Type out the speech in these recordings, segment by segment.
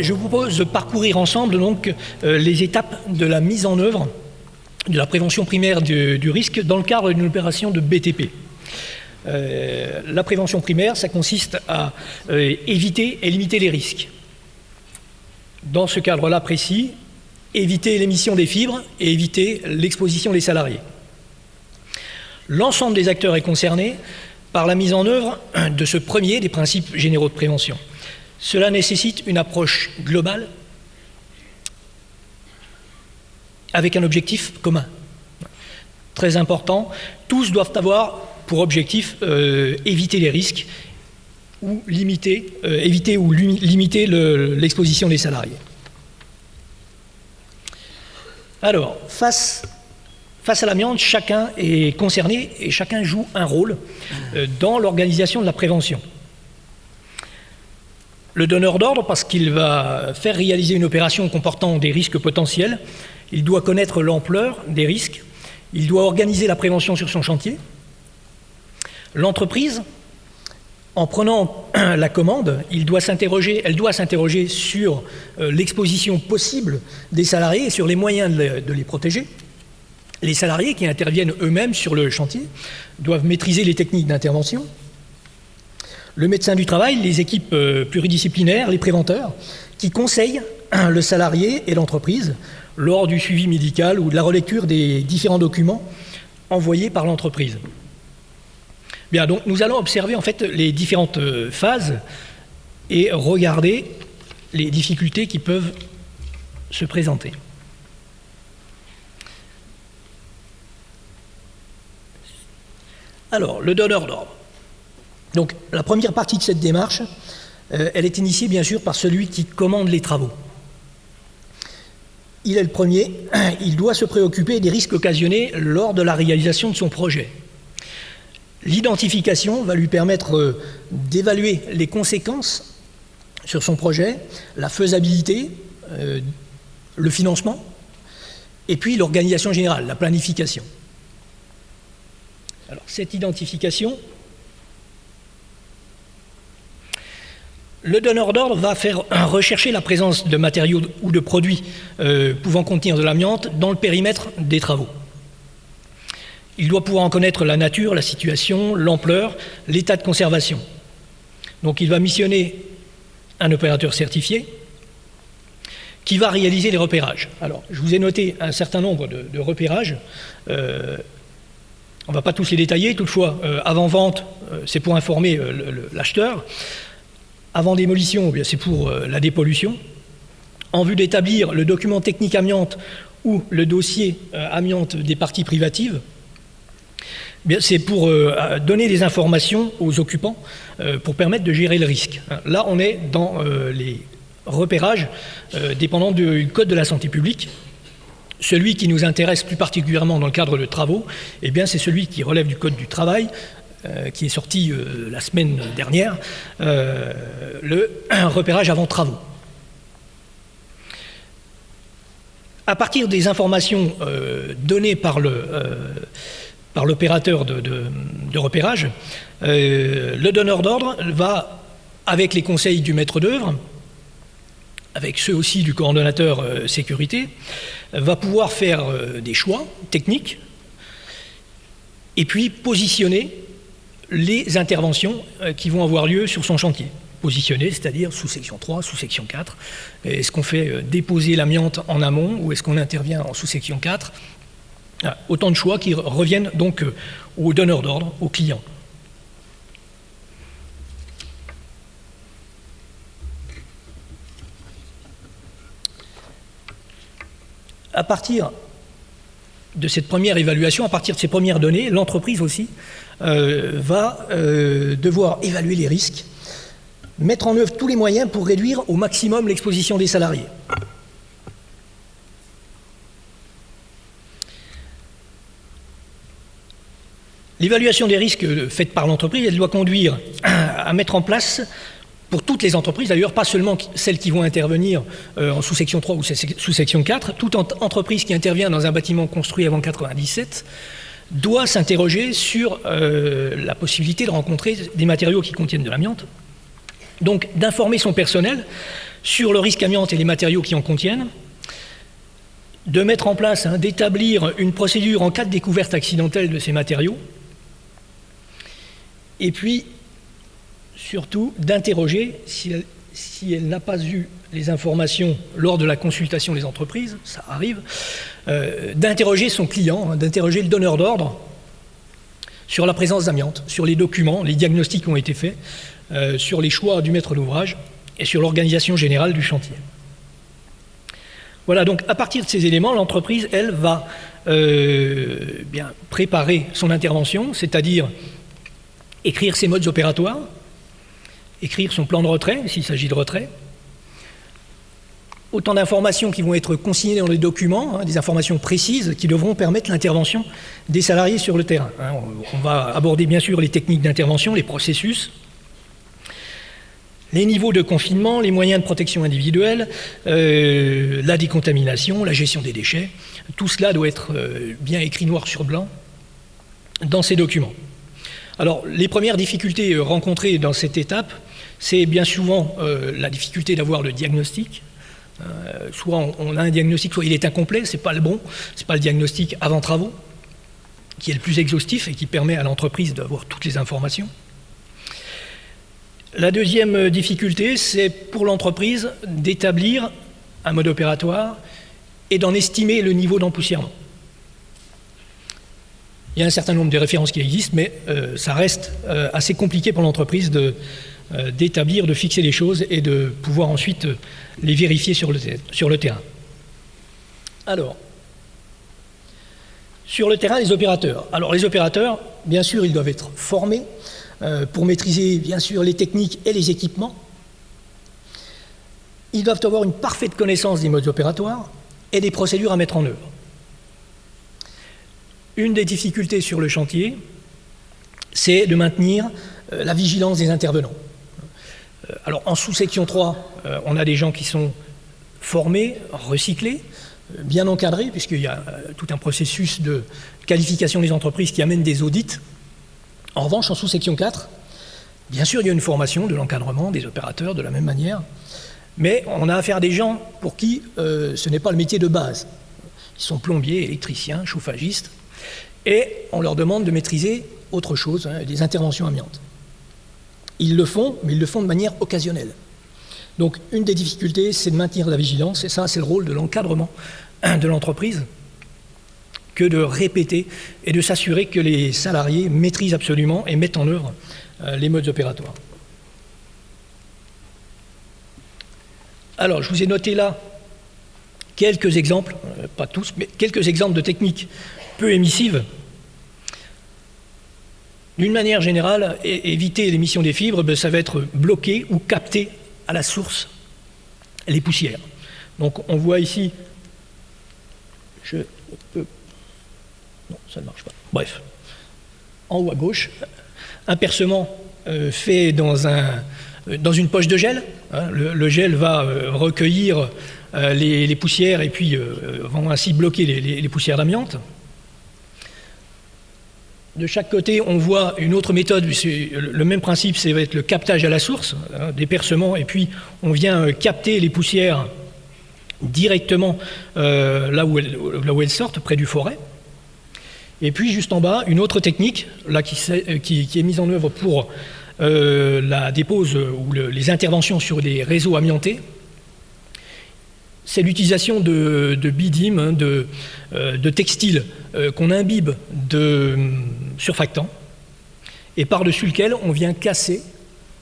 je vous propose de parcourir ensemble donc, les étapes de la mise en œuvre de la prévention primaire du risque dans le cadre d'une opération de BTP. La prévention primaire, ça consiste à éviter et limiter les risques. Dans ce cadre-là précis, éviter l'émission des fibres et éviter l'exposition des salariés. L'ensemble des acteurs est concerné par la mise en œuvre de ce premier des principes généraux de prévention. Cela nécessite une approche globale avec un objectif commun. Très important, tous doivent avoir pour objectif éviter les risques ou éviter ou limiter l'exposition des salariés. Alors, face à l'amiante, chacun est concerné et chacun joue un rôle dans l'organisation de la prévention. Le donneur d'ordre, parce qu'il va faire réaliser une opération comportant des risques potentiels, il doit connaître l'ampleur des risques, il doit organiser la prévention sur son chantier. L'entreprise, en prenant la commande, elle doit s'interroger sur l'exposition possible des salariés et sur les moyens de les protéger. Les salariés qui interviennent eux-mêmes sur le chantier doivent maîtriser les techniques d'intervention. Le médecin du travail, les équipes pluridisciplinaires, les préventeurs, qui conseillent le salarié et l'entreprise lors du suivi médical ou de la relecture des différents documents envoyés par l'entreprise. Bien, donc nous allons observer en fait les différentes phases et regarder les difficultés qui peuvent se présenter. Alors, le donneur d'ordre. Donc, la première partie de cette démarche, elle est initiée bien sûr par celui qui commande les travaux. Il est le premier, il doit se préoccuper des risques occasionnés lors de la réalisation de son projet. L'identification va lui permettre d'évaluer les conséquences sur son projet, la faisabilité, le financement, et puis l'organisation générale, la planification. Alors, cette identification, le donneur d'ordre va faire rechercher la présence de matériaux ou de produits pouvant contenir de l'amiante dans le périmètre des travaux. Il doit pouvoir en connaître la nature, la situation, l'ampleur, l'état de conservation. Donc il va missionner un opérateur certifié qui va réaliser les repérages. Alors, je vous ai noté un certain nombre de repérages. On ne va pas tous les détailler, toutefois, avant-vente, c'est pour informer l'acheteur. Avant démolition, c'est pour la dépollution. En vue d'établir le document technique amiante ou le dossier amiante des parties privatives, c'est pour donner des informations aux occupants pour permettre de gérer le risque. Là, on est dans les repérages dépendant du Code de la santé publique. Celui qui nous intéresse plus particulièrement dans le cadre de travaux, c'est celui qui relève du Code du travail, qui est sorti la semaine dernière, le repérage avant travaux. À partir des informations données par l'opérateur de repérage, le donneur d'ordre va, avec les conseils du maître d'œuvre, avec ceux aussi du coordonnateur sécurité, va pouvoir faire des choix techniques et puis positionner les interventions qui vont avoir lieu sur son chantier. Positionner, c'est-à-dire sous section 3, sous section 4. Est-ce qu'on fait déposer l'amiante en amont ou est-ce qu'on intervient en sous-section 4 ? Autant de choix qui reviennent donc au donneur d'ordre, au client. À partir de cette première évaluation, à partir de ces premières données, l'entreprise aussi va devoir évaluer les risques, mettre en œuvre tous les moyens pour réduire au maximum l'exposition des salariés. L'évaluation des risques faite par l'entreprise, elle doit conduire à mettre en place, pour toutes les entreprises, d'ailleurs pas seulement celles qui vont intervenir en sous-section 3 ou sous-section 4, toute entreprise qui intervient dans un bâtiment construit avant 1997 doit s'interroger sur la possibilité de rencontrer des matériaux qui contiennent de l'amiante, donc d'informer son personnel sur le risque amiante et les matériaux qui en contiennent, de mettre en place, d'établir une procédure en cas de découverte accidentelle de ces matériaux, et puis surtout d'interroger, si elle n'a pas eu les informations lors de la consultation des entreprises, ça arrive, d'interroger son client, d'interroger le donneur d'ordre sur la présence d'amiante, sur les documents, les diagnostics qui ont été faits, sur les choix du maître d'ouvrage et sur l'organisation générale du chantier. Voilà, donc à partir de ces éléments, l'entreprise, elle, va bien préparer son intervention, c'est-à-dire écrire ses modes opératoires, écrire son plan de retrait, s'il s'agit de retrait, autant d'informations qui vont être consignées dans les documents, des informations précises qui devront permettre l'intervention des salariés sur le terrain. On va aborder bien sûr les techniques d'intervention, les processus, les niveaux de confinement, les moyens de protection individuelle, la décontamination, la gestion des déchets. Tout cela doit être bien écrit noir sur blanc dans ces documents. Alors, les premières difficultés rencontrées dans cette étape, c'est bien souvent la difficulté d'avoir le diagnostic. Soit on a un diagnostic, soit il est incomplet, c'est pas le bon, c'est pas le diagnostic avant travaux, qui est le plus exhaustif et qui permet à l'entreprise d'avoir toutes les informations. La deuxième difficulté, c'est pour l'entreprise d'établir un mode opératoire et d'en estimer le niveau d'empoussièrement. Il y a un certain nombre de références qui existent, mais ça reste assez compliqué pour l'entreprise d'établir, de fixer les choses et de pouvoir ensuite les vérifier sur le terrain. Alors, sur le terrain, les opérateurs. Alors, les opérateurs, bien sûr, ils doivent être formés pour maîtriser, bien sûr, les techniques et les équipements. Ils doivent avoir une parfaite connaissance des modes opératoires et des procédures à mettre en œuvre. Une des difficultés sur le chantier, c'est de maintenir la vigilance des intervenants. Alors, en sous-section 3, on a des gens qui sont formés, recyclés, bien encadrés, puisqu'il y a tout un processus de qualification des entreprises qui amène des audits. En revanche, en sous-section 4, bien sûr, il y a une formation de l'encadrement des opérateurs de la même manière, mais on a affaire à des gens pour qui ce n'est pas le métier de base. Ils sont plombiers, électriciens, chauffagistes, et on leur demande de maîtriser autre chose, des interventions amiantes. Ils le font, mais ils le font de manière occasionnelle. Donc, une des difficultés, c'est de maintenir la vigilance, et ça, c'est le rôle de l'encadrement de l'entreprise, que de répéter et de s'assurer que les salariés maîtrisent absolument et mettent en œuvre les modes opératoires. Alors, je vous ai noté là quelques exemples, pas tous, mais quelques exemples de techniques peu émissives. D'une manière générale, éviter l'émission des fibres, ça va être bloquer ou capter à la source les poussières. Donc on voit ici, non, ça ne marche pas. Bref, en haut à gauche, un percement fait dans une poche de gel. Le gel va recueillir les poussières et puis vont ainsi bloquer les poussières d'amiante. De chaque côté, on voit une autre méthode, c'est le même principe, ça va être le captage à la source, des percements, et puis on vient capter les poussières directement là où elles sortent, près du forêt. Et puis juste en bas, une autre technique là, qui est mise en œuvre pour la dépose ou les interventions sur des réseaux amiantés. C'est l'utilisation de bidim, de textiles qu'on imbibe de surfactants et par-dessus lequel on vient casser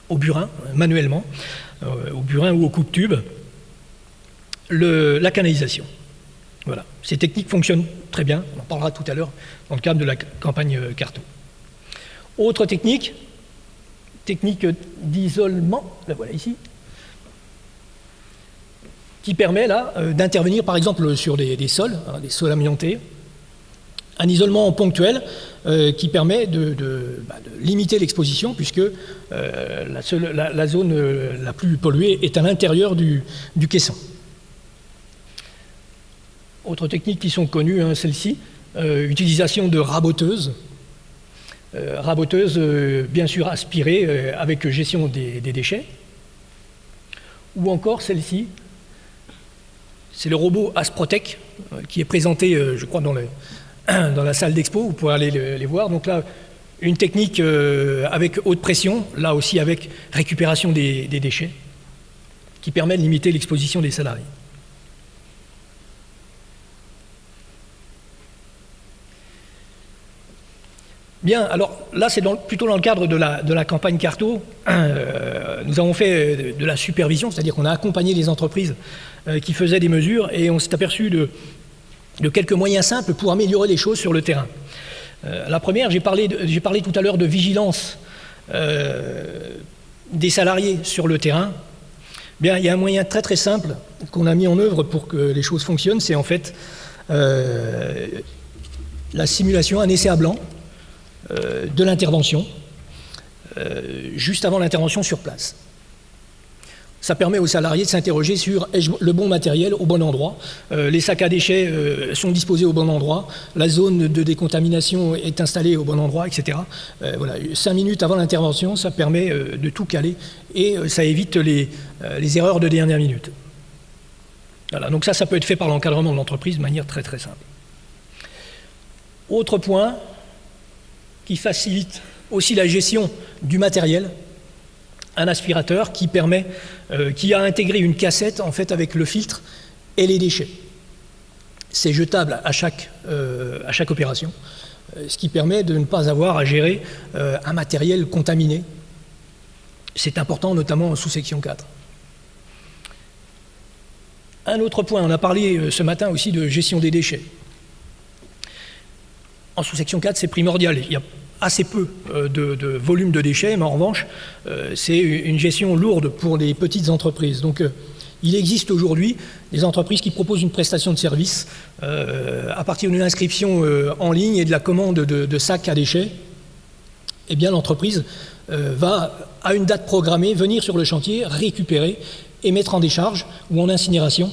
au burin, manuellement, au burin ou au coupe-tube, la canalisation. Voilà. Ces techniques fonctionnent très bien, on en parlera tout à l'heure dans le cadre de la campagne Carto. Autre technique d'isolement, la voilà ici, qui permet là d'intervenir par exemple sur des sols, des sols amiantés, un isolement ponctuel qui permet de limiter l'exposition puisque la zone la plus polluée est à l'intérieur du caisson. Autres techniques qui sont connues, celle-ci, utilisation de raboteuses. Raboteuses bien sûr aspirées avec gestion des déchets. ou encore celle-ci, c'est le robot Asprotec qui est présenté, je crois, dans la salle d'expo, vous pouvez aller les voir. Donc là, une technique avec haute pression, là aussi avec récupération des déchets, qui permet de limiter l'exposition des salariés. Bien, alors là, c'est plutôt dans le cadre de la campagne Carto. Nous avons fait de la supervision, c'est-à-dire qu'on a accompagné les entreprises qui faisaient des mesures et on s'est aperçu de quelques moyens simples pour améliorer les choses sur le terrain. La première, j'ai parlé tout à l'heure de vigilance des salariés sur le terrain. Bien, il y a un moyen très très simple qu'on a mis en œuvre pour que les choses fonctionnent, c'est en fait la simulation, un essai à blanc de l'intervention, juste avant l'intervention sur place. Ça permet aux salariés de s'interroger sur le bon matériel au bon endroit, les sacs à déchets sont disposés au bon endroit, la zone de décontamination est installée au bon endroit, etc. Voilà, 5 minutes avant l'intervention, ça permet de tout caler et ça évite les erreurs de dernière minute. Voilà, donc ça peut être fait par l'encadrement de l'entreprise de manière très très simple. Autre point qui facilite aussi la gestion du matériel, un aspirateur qui a intégré une cassette en fait avec le filtre et les déchets. C'est jetable à chaque opération, ce qui permet de ne pas avoir à gérer un matériel contaminé. C'est important, notamment en sous-section 4. Un autre point, on a parlé ce matin aussi de gestion des déchets. En sous-section 4, c'est primordial. Il y a assez peu de volume de déchets, mais en revanche, c'est une gestion lourde pour les petites entreprises. Donc, il existe aujourd'hui des entreprises qui proposent une prestation de service à partir d'une inscription en ligne et de la commande de sacs à déchets. Eh bien, l'entreprise va, à une date programmée, venir sur le chantier, récupérer et mettre en décharge ou en incinération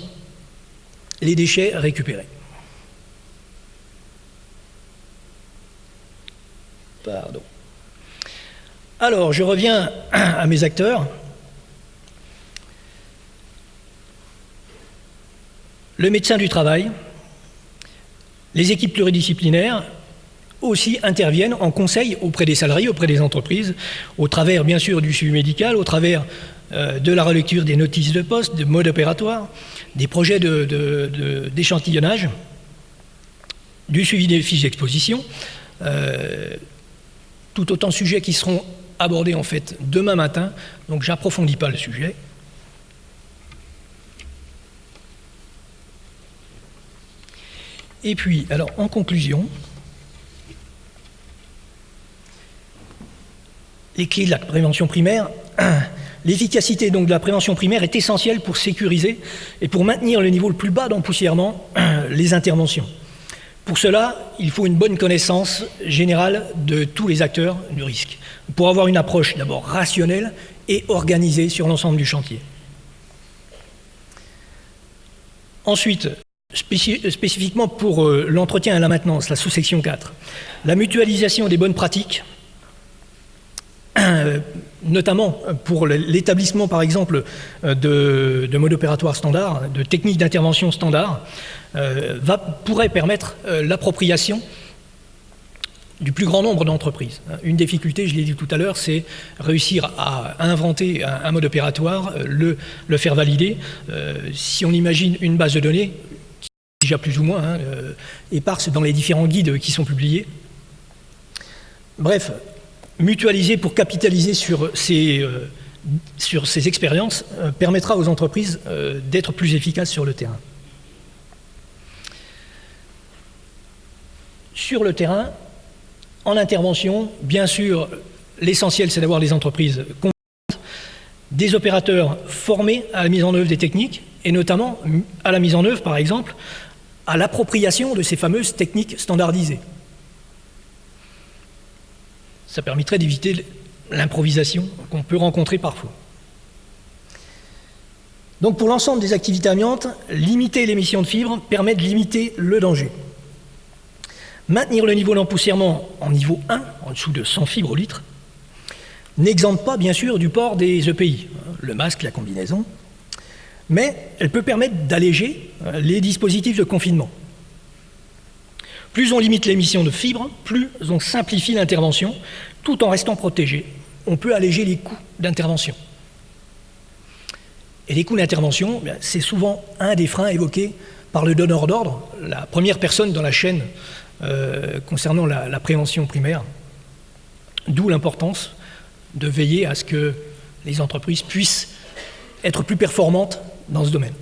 les déchets récupérés. Pardon. Alors, je reviens à mes acteurs. Le médecin du travail, les équipes pluridisciplinaires aussi interviennent en conseil auprès des salariés, auprès des entreprises, au travers bien sûr du suivi médical, au travers de la relecture des notices de poste, de mode opératoire, des projets d'échantillonnage, du suivi des fiches d'exposition, tout autant de sujets qui seront abordés en fait demain matin, donc j'approfondis pas le sujet. Et puis, alors en conclusion, les clés de la prévention primaire, l'efficacité donc de la prévention primaire est essentielle pour sécuriser et pour maintenir le niveau le plus bas d'empoussièrement les interventions. Pour cela, il faut une bonne connaissance générale de tous les acteurs du risque, pour avoir une approche d'abord rationnelle et organisée sur l'ensemble du chantier. Ensuite, spécifiquement pour l'entretien et la maintenance, la sous-section 4, la mutualisation des bonnes pratiques, notamment pour l'établissement par exemple de modes opératoires standards, de techniques d'intervention standards, pourrait permettre l'appropriation du plus grand nombre d'entreprises. Une difficulté, je l'ai dit tout à l'heure, c'est réussir à inventer un mode opératoire, le faire valider. Si on imagine une base de données, qui est déjà plus ou moins éparse dans les différents guides qui sont publiés. Bref, mutualiser pour capitaliser sur ces expériences permettra aux entreprises d'être plus efficaces sur le terrain. Sur le terrain, en intervention, bien sûr, l'essentiel c'est d'avoir des entreprises compétentes, des opérateurs formés à la mise en œuvre des techniques et notamment à la mise en œuvre, par exemple, à l'appropriation de ces fameuses techniques standardisées. Ça permettrait d'éviter l'improvisation qu'on peut rencontrer parfois. Donc pour l'ensemble des activités amiantes, limiter l'émission de fibres permet de limiter le danger. Maintenir le niveau d'empoussièrement en niveau 1, en dessous de 100 fibres au litre, n'exempte pas bien sûr du port des EPI, le masque, la combinaison. mais elle peut permettre d'alléger les dispositifs de confinement. Plus on limite l'émission de fibres, plus on simplifie l'intervention, tout en restant protégé. On peut alléger les coûts d'intervention. Et les coûts d'intervention, c'est souvent un des freins évoqués par le donneur d'ordre, la première personne dans la chaîne concernant la prévention primaire. D'où l'importance de veiller à ce que les entreprises puissent être plus performantes dans ce domaine.